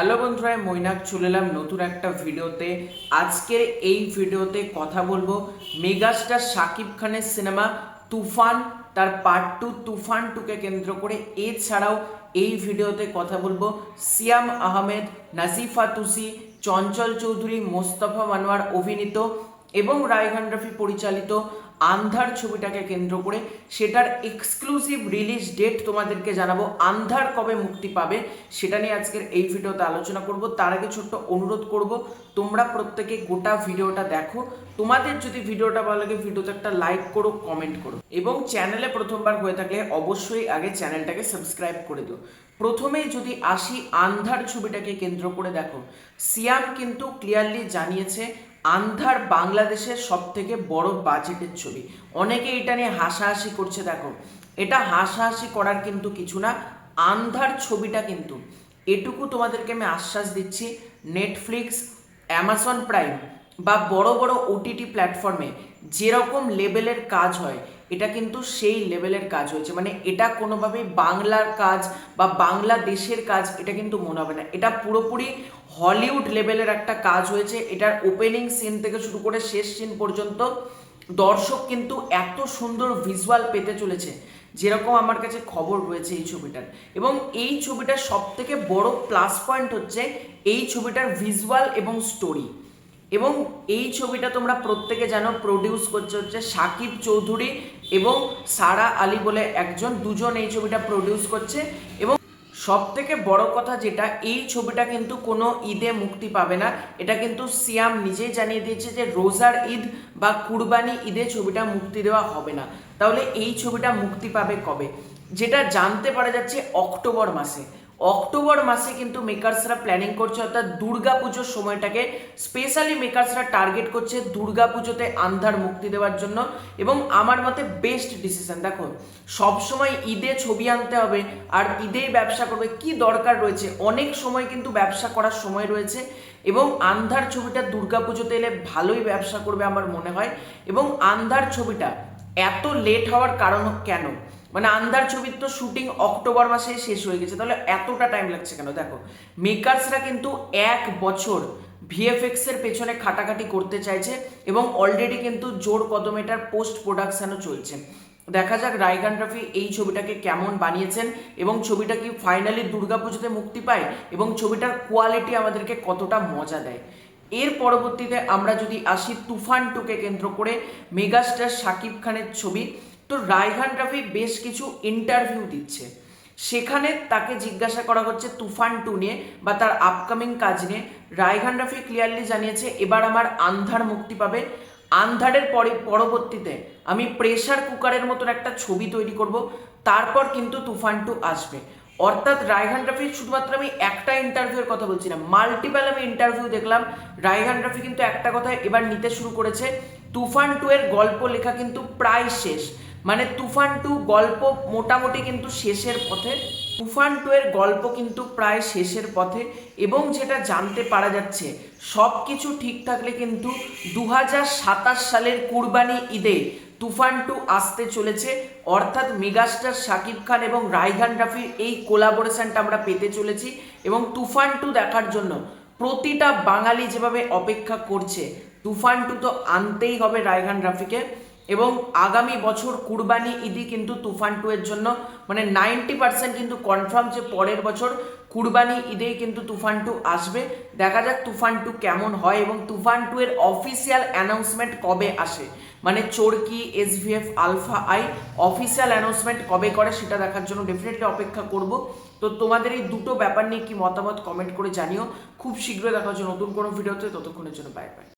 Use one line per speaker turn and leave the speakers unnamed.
Hello বন্ধুরা, মৈনাক চলে এলাম নতুন একটা ভিডিওতে। আজকের এই ভিডিওতে কথা বলবো মেগাস্টার শাকিব খানের সিনেমা তুফান তার পার্ট 2 তুফান 2কে কেন্দ্র করে। এছাড়াও এই ভিডিওতে কথা বলবো সিয়াম আহমেদ, নাজিফা তুসি, চঞ্চল চৌধুরী, মোস্তফা মানোয়ার অভিনীত এবং রায়হান রাফি পরিচালিত আন্ধার ছবিটাকে কেন্দ্র করে। সেটার এক্সক্লুসিভ রিলিজ ডেট তোমাদেরকে জানাবো, আন্ধার কবে মুক্তি পাবে সেটা নিয়ে আজকের এই ভিডিওতে আলোচনা করব। তার আগে ছোট্ট অনুরোধ করব, তোমরা প্রত্যেকে গোটা ভিডিওটা দেখো। তোমাদের যদি ভিডিওটা ভালো লাগে ভিডিওতে একটা লাইক করো, কমেন্ট করো এবং চ্যানেলে প্রথমবার হয়ে থাকলে অবশ্যই আগে চ্যানেলটাকে সাবস্ক্রাইব করে দিও। প্রথমেই যদি আসি আন্ধার ছবিটাকে কেন্দ্র করে, দেখো সিয়াম কিন্তু ক্লিয়ারলি জানিয়েছে আন্ধার বাংলাদেশের সব থেকে বড় বাজেটের ছবি। অনেকে এটা নিয়ে হাসাহাসি করছে, দেখো এটা হাসাহাসি করার কিন্তু কিছু না। আন্ধার ছবিটা কিন্তু, এটুকু তোমাদেরকে আমি আশ্বাস দিচ্ছি, নেটফ্লিক্স, অ্যামাজন প্রাইম বা বড় বড় ওটিটি প্ল্যাটফর্মে যেরকম লেভেলের কাজ হয় এটা কিন্তু সেই লেভেলের কাজ হয়েছে। মানে এটা কোনোভাবেই বাংলার কাজ বা বাংলাদেশের কাজ এটা কিন্তু মনে হবে না। এটা পুরোপুরি হলিউড লেভেলের একটা কাজ হয়েছে। এটার ওপেনিং সিন থেকে শুরু করে শেষ সিন পর্যন্ত দর্শক কিন্তু এত সুন্দর ভিজুয়াল পেতে চলেছে, যেরকম আমার কাছে খবর রয়েছে এই ছবিটার। এবং এই ছবিটার সব থেকে বড় প্লাস পয়েন্ট হচ্ছে এই ছবিটার ভিজুয়াল এবং স্টোরি। এবং এই ছবিটা তোমরা প্রত্যেকে জানো প্রডিউস করছে হচ্ছে সাকিব চৌধুরী এবং সারা আলী বলে একজন, দুজন এই ছবিটা প্রডিউস করছে। এবং সব থেকে বড় কথা যেটা, এই ছবিটা কিন্তু কোনো ঈদে মুক্তি পাবে না। এটা কিন্তু সিয়াম নিজেই জানিয়ে দিয়েছে যে রোজার ঈদ বা কুরবানি ঈদে ছবিটা মুক্তি দেওয়া হবে না। তাহলে এই ছবিটা মুক্তি পাবে কবে? যেটা জানতে পারা যাচ্ছে অক্টোবর মাসে। অক্টোবর মাসে কিন্তু মেকার্সরা প্ল্যানিং করছে, অর্থাৎ দুর্গা পুজোর সময়টাকে স্পেশালি মেকার্সরা টার্গেট করছে দুর্গা পুজোতে আন্ধার মুক্তি দেওয়ার জন্য। এবং আমার মতে বেস্ট ডিসিশন। দেখো সবসময় ঈদে ছবি আনতে হবে আর ঈদেই ব্যবসা করবে কি দরকার রয়েছে? অনেক সময় কিন্তু ব্যবসা করার সময় রয়েছে এবং আন্ধার ছবিটা দুর্গা পুজোতে এলে ভালোই ব্যবসা করবে আমার মনে হয়। এবং আন্ধার ছবিটা এত লেট হওয়ার কারণ কেন? মানে আন্ধার ছবির তো শুটিং অক্টোবর মাসে শেষ হয়ে গেছে, তাহলে এতটা টাইম লাগছে কেন? দেখো মেকার্সরা কিন্তু 1 বছর ভিএফএক্স এর পেছনে খাটাখাটি করতে চাইছে এবং অলরেডি কিন্তু জোর কদমে এটার পোস্ট প্রোডাকশনও চলছে। দেখা যাক রায়হান রাফি এই ছবিটাকে কেমন বানিয়েছেন এবং ছবিটা কি ফাইনালি দুর্গাপুজোতে মুক্তি পায় এবং ছবিটার কোয়ালিটি আমাদেরকে কতটা মজা দেয়। এর পরবর্তীতে আমরা যদি আসি তুফান 2কে কেন্দ্র করে, মেগাস্টার শাকিব খানের ছবি। তো রায়হান রাফি বেশ কিছু ইন্টারভিউ দিচ্ছে, সেখানে তাকে জিজ্ঞাসা করা হচ্ছে তুফান 2 নিয়ে বা তার আপকামিং কাজ নিয়ে। রায়হান রাফি ক্লিয়ারলি জানিয়েছে এবার আমার আন্ধার মুক্তি পাবে। আন্ধারের পরবর্তীতে আমি প্রেসার কুকারের মতন একটা ছবি তৈরি করব, তারপর কিন্তু তুফান 2 আসবে। অর্থাৎ রায়হান রাফি, শুধুমাত্র আমি একটা ইন্টারভিউর কথা বলছি না, মাল্টিপল আমি ইন্টারভিউ দেখলাম। রায়হান রাফি কিন্তু একটা কথা এবার নিতে শুরু করেছে, তুফান 2 এর গল্প লেখা কিন্তু প্রায় শেষ। মানে তুফান 2 গল্প মোটামুটি কিন্তু শেষের পথে। তুফান 2 এর গল্প কিন্তু প্রায় শেষের পথে। এবং যেটা জানতে পারা যাচ্ছে সব কিছু ঠিক থাকলে কিন্তু 2027 সালের কুরবানি ঈদে তুফান 2 আসতে চলেছে। অর্থাৎ মেগাস্টার শাকিব খান এবং রায়হান রাফির এই কোলাবোরেশনটা আমরা পেতে চলেছি। এবং তুফান 2 দেখার জন্য প্রতিটা বাঙালি যেভাবে অপেক্ষা করছে, তুফান 2 তো আনতেই হবে রায়হান রাফিকে। এবং আগামী বছর কুরবানি ঈদই কিন্তু তুফান 2 এর জন্য মানে 90% কিন্তু কনফার্ম যে পরের বছর কুরবানি ঈদেই কিন্তু তুফান 2 আসবে। দেখা যাক তুফান 2 কেমন হয় এবং তুফান 2 এর অফিসিয়াল অ্যানাউন্সমেন্ট কবে আসে, মানে Chorki, SVF, alpha I official announcement কবে করে সেটা দেখার জন্য ডেফিনেটলি অপেক্ষা করব। তো তোমাদের এই দুটো ব্যাপার নিয়ে কি মতামত কমেন্ট করে জানিও। খুব শীঘ্রই দেখা হচ্ছে নতুন কোনো ভিডিওতে, ততক্ষণের জন্য বাই বাই।